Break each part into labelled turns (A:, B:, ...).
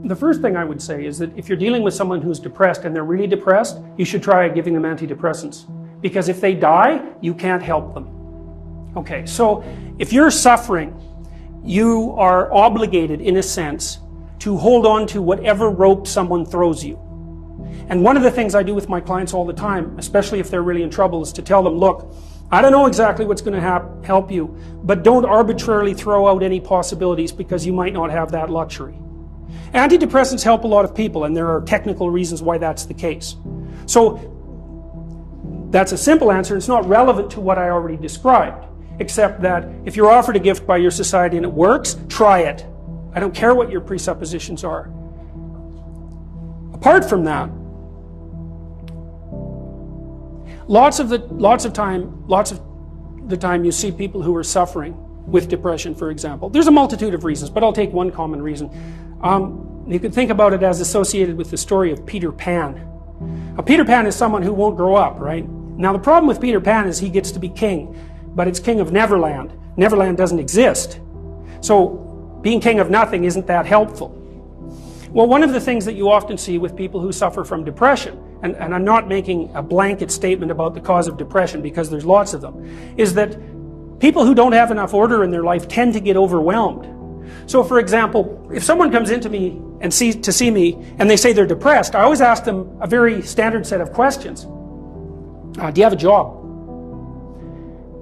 A: The first thing I would say is that if you're dealing with someone who's depressed and they're really depressed, you should try giving them antidepressants. Because if they die, you can't help them. Okay, so if you're suffering, you are obligated, in a sense, to hold on to whatever rope someone throws you. And one of the things I do with my clients all the time, especially if they're really in trouble, is to tell them, look, I don't know exactly what's going to help you, but don't arbitrarily throw out any possibilities because you might not have that luxury. Antidepressants help a lot of people, and there are technical reasons why that's the case. So that's a simple answer. It's not relevant to what I already described, except that if you're offered a gift by your society and it works, try it. I don't care what your presuppositions are. Apart from that, lots of the time you see people who are suffering with depression, for example. There's a multitude of reasons, but I'll take one common reason. You can think about it as associated with the story of Peter Pan. Now, Peter Pan is someone who won't grow up, right? Now, the problem with Peter Pan is he gets to be king, but it's king of Neverland. Neverland doesn't exist. So being king of nothing isn't that helpful. Well, one of the things that you often see with people who suffer from depression, and I'm not making a blanket statement about the cause of depression because there's lots of them, is that people who don't have enough order in their life tend to get overwhelmed. So for example, if someone comes into me and to see me and they say they're depressed, I always ask them a very standard set of questions. Do you have a job?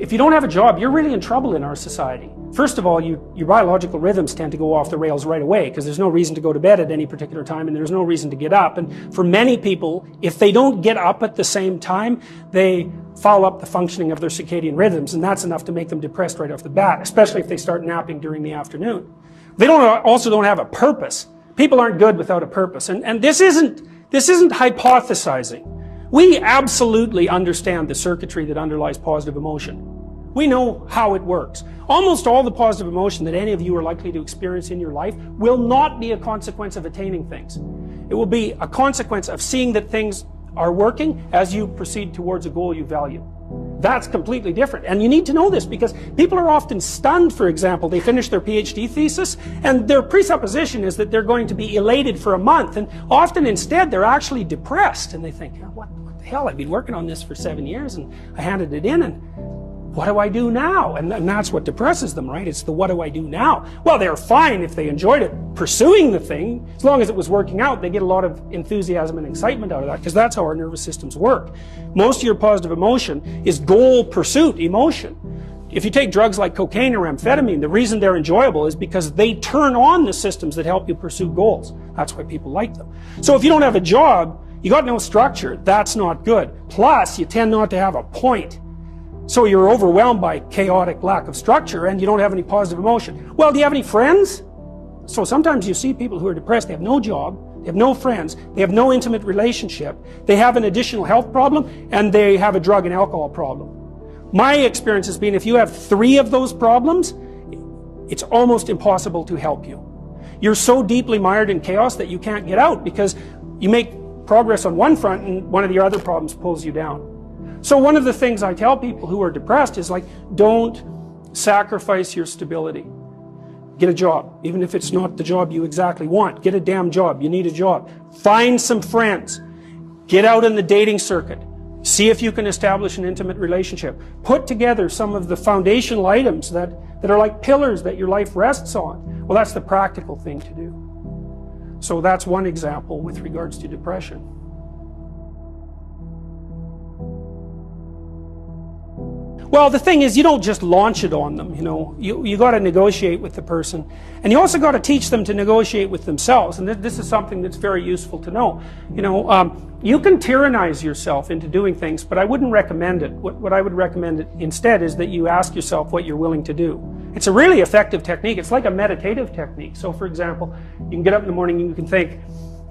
A: If you don't have a job, you're really in trouble in our society. First of all, your biological rhythms tend to go off the rails right away because there's no reason to go to bed at any particular time and there's no reason to get up. And for many people, if they don't get up at the same time, they foul up the functioning of their circadian rhythms, and that's enough to make them depressed right off the bat, especially if they start napping during the afternoon. They also don't have a purpose. People aren't good without a purpose. And this isn't hypothesizing. We absolutely understand the circuitry that underlies positive emotion. We know how it works. Almost all the positive emotion that any of you are likely to experience in your life will not be a consequence of attaining things. It will be a consequence of seeing that things are working as you proceed towards a goal you value. That's completely different. And you need to know this because people are often stunned, for example. They finish their PhD thesis and their presupposition is that they're going to be elated for a month. And often instead they're actually depressed. And they think, what the hell, I've been working on this for 7 years and I handed it in and what do I do now? And that's what depresses them, right? It's the what do I do now? Well, they're fine if they enjoyed it, pursuing the thing. As long as it was working out, they get a lot of enthusiasm and excitement out of that because that's how our nervous systems work. Most of your positive emotion is goal pursuit emotion. If you take drugs like cocaine or amphetamine, the reason they're enjoyable is because they turn on the systems that help you pursue goals. That's why people like them. So if you don't have a job, you got no structure, that's not good. Plus, you tend not to have a point. So you're overwhelmed by chaotic lack of structure and you don't have any positive emotion. Well, do you have any friends? So sometimes you see people who are depressed, they have no job, they have no friends, they have no intimate relationship, they have an additional health problem, and they have a drug and alcohol problem. My experience has been if you have 3 of those problems, it's almost impossible to help you. You're so deeply mired in chaos that you can't get out because you make progress on one front and one of your other problems pulls you down. So one of the things I tell people who are depressed is like, don't sacrifice your stability. Get a job, even if it's not the job you exactly want. Get a damn job. You need a job. Find some friends. Get out in the dating circuit. See if you can establish an intimate relationship. Put together some of the foundational items that are like pillars that your life rests on. Well, that's the practical thing to do. So that's one example with regards to depression. Well, the thing is, you don't just launch it on them, you got to negotiate with the person, and you also got to teach them to negotiate with themselves, and this is something that's very useful to know. You can tyrannize yourself into doing things, but I wouldn't recommend it. What I would recommend instead is that you ask yourself what you're willing to do. It's a really effective technique. It's like a meditative technique. So for example, you can get up in the morning and you can think,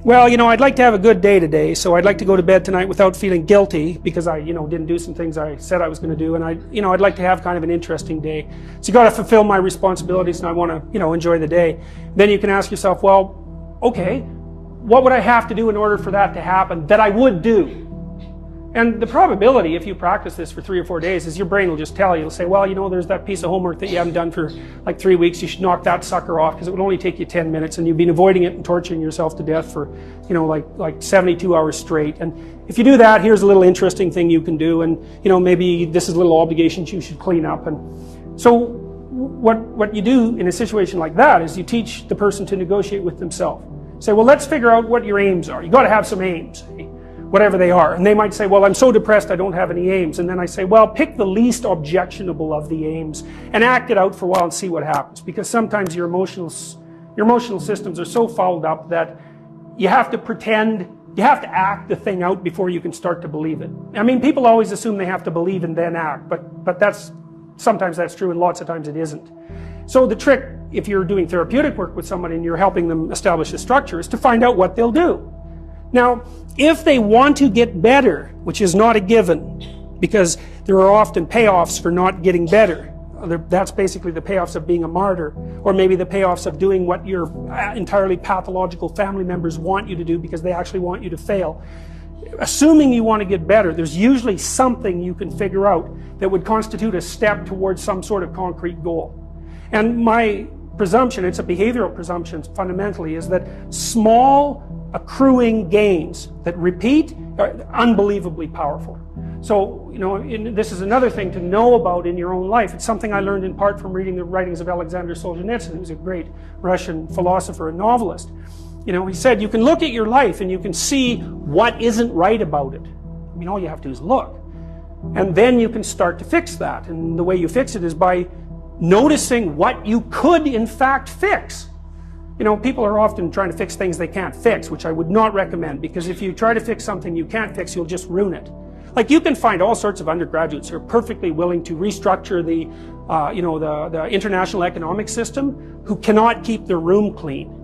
A: well, I'd like to have a good day today, so I'd like to go to bed tonight without feeling guilty because I, didn't do some things I said I was going to do, and I'd like to have kind of an interesting day. So you got to fulfill my responsibilities, and I want to, enjoy the day. Then you can ask yourself, well, okay, what would I have to do in order for that to happen that I would do? And the probability, if you practice this for 3 or 4 days, is your brain will just tell you, it'll say, well, you know, there's that piece of homework that you haven't done for like 3 weeks, you should knock that sucker off because it would only take you 10 minutes and you've been avoiding it and torturing yourself to death for, you know, like 72 hours straight. And if you do that, here's a little interesting thing you can do, and, you know, maybe this is little obligations you should clean up. And so what you do in a situation like that is you teach the person to negotiate with themselves. Say, well, let's figure out what your aims are. You got to have some aims, whatever they are. And they might say, well, I'm so depressed I don't have any aims. And then I say, well, pick the least objectionable of the aims and act it out for a while and see what happens. Because sometimes your emotional systems are so fouled up that you have to pretend, you have to act the thing out before you can start to believe it. I mean, people always assume they have to believe and then act, but sometimes that's true and lots of times it isn't. So the trick, if you're doing therapeutic work with somebody and you're helping them establish a structure, is to find out what they'll do. Now, if they want to get better, which is not a given, because there are often payoffs for not getting better. That's basically the payoffs of being a martyr, or maybe the payoffs of doing what your entirely pathological family members want you to do because they actually want you to fail. Assuming you want to get better, there's usually something you can figure out that would constitute a step towards some sort of concrete goal. And my presumption, it's a behavioral presumption fundamentally, is that small accruing gains that repeat are unbelievably powerful. So, you know, this is another thing to know about in your own life. It's something I learned in part from reading the writings of Alexander Solzhenitsyn, who's a great Russian philosopher and novelist. You know, he said, you can look at your life and you can see what isn't right about it. I mean, all you have to do is look. And then you can start to fix that. And the way you fix it is by noticing what you could in fact fix. You know, people are often trying to fix things they can't fix, which I would not recommend, because if you try to fix something you can't fix, you'll just ruin it. Like, you can find all sorts of undergraduates who are perfectly willing to restructure the, the international economic system, who cannot keep their room clean.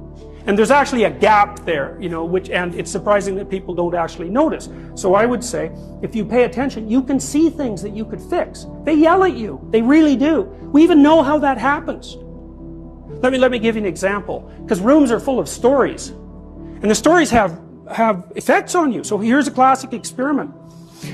A: And there's actually a gap there, you know, and it's surprising that people don't actually notice. So I would say, if you pay attention, you can see things that you could fix. They yell at you. They really do. We even know how that happens. Let me give you an example, because rooms are full of stories, and the stories have effects on you. So here's a classic experiment.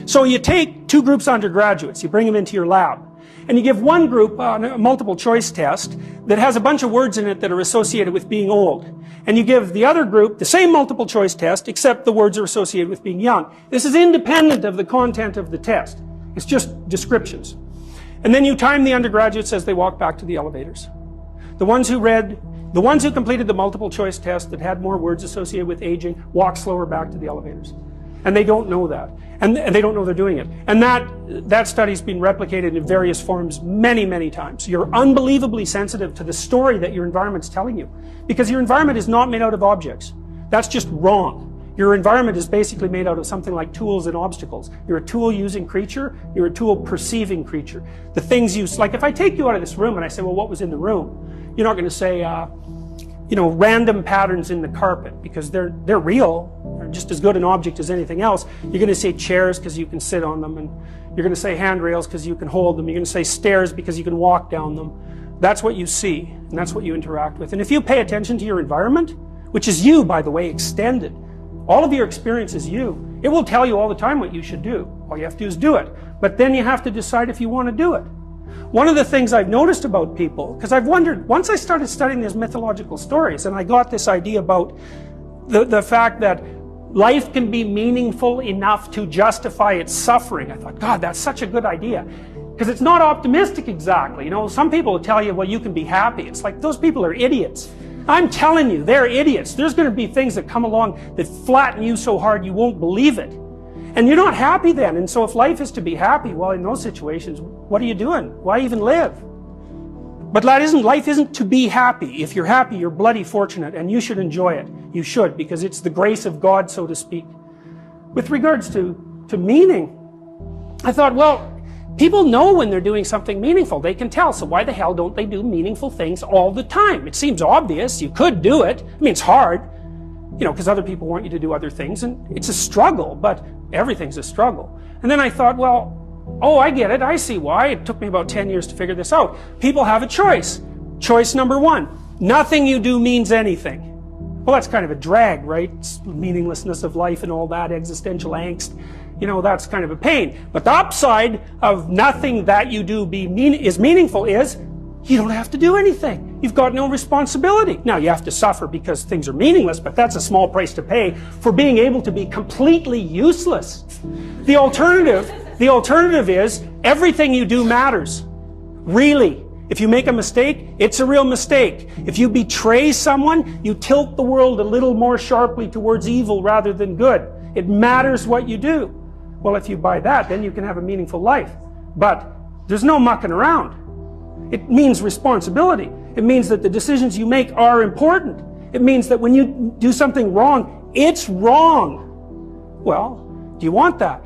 A: So you take 2 groups of undergraduates, you bring them into your lab, and you give one group a multiple choice test that has a bunch of words in it that are associated with being old. And you give the other group the same multiple choice test, except the words are associated with being young. This is independent of the content of the test. It's just descriptions. And then you time the undergraduates as they walk back to the elevators. The ones who completed the multiple choice test that had more words associated with aging walk slower back to the elevators. And they don't know that. And they don't know they're doing it. And that study's been replicated in various forms many, many times. You're unbelievably sensitive to the story that your environment's telling you. Because your environment is not made out of objects. That's just wrong. Your environment is basically made out of something like tools and obstacles. You're a tool-using creature. You're a tool-perceiving creature. The things you... Like, if I take you out of this room and I say, well, what was in the room? You're not going to say, you know, random patterns in the carpet, because they're real. They're just as good an object as anything else. You're going to say chairs because you can sit on them, and you're going to say handrails because you can hold them. You're going to say stairs because you can walk down them. That's what you see, and that's what you interact with. And if you pay attention to your environment, which is you, by the way, extended, all of your experience is you. It will tell you all the time what you should do. All you have to do is do it. But then you have to decide if you want to do it. One of the things I've noticed about people, because I've wondered, once I started studying these mythological stories, and I got this idea about the fact that life can be meaningful enough to justify its suffering, I thought, God, that's such a good idea. Because it's not optimistic exactly. You know, some people will tell you, well, you can be happy. It's like, those people are idiots. I'm telling you, they're idiots. There's going to be things that come along that flatten you so hard you won't believe it. And you're not happy then. And so if life is to be happy, well, in those situations, what are you doing? Why even live? But life isn't to be happy. If you're happy, you're bloody fortunate, and you should enjoy it. You should, because it's the grace of God, so to speak. With regards to meaning, I thought, well, people know when they're doing something meaningful. They can tell. So why the hell don't they do meaningful things all the time? It seems obvious. You could do it. I mean, it's hard, you know, because other people want you to do other things, and it's a struggle, but everything's a struggle. And then I thought, well, oh, I get it. I see why. It took me about 10 years to figure this out. People have a choice. Choice number 1. Nothing you do means anything. Well, that's kind of a drag, right? It's meaninglessness of life and all that, existential angst. you know, that's kind of a pain. But the upside of nothing that you do is meaningful is you don't have to do anything. You've got no responsibility. Now, you have to suffer because things are meaningless, but that's a small price to pay for being able to be completely useless. The alternative is everything you do matters. Really. If you make a mistake, it's a real mistake. If you betray someone, you tilt the world a little more sharply towards evil rather than good. It matters what you do. Well, if you buy that, then you can have a meaningful life. But there's no mucking around. It means responsibility. It means that the decisions you make are important. It means that when you do something wrong, it's wrong. Well, do you want that?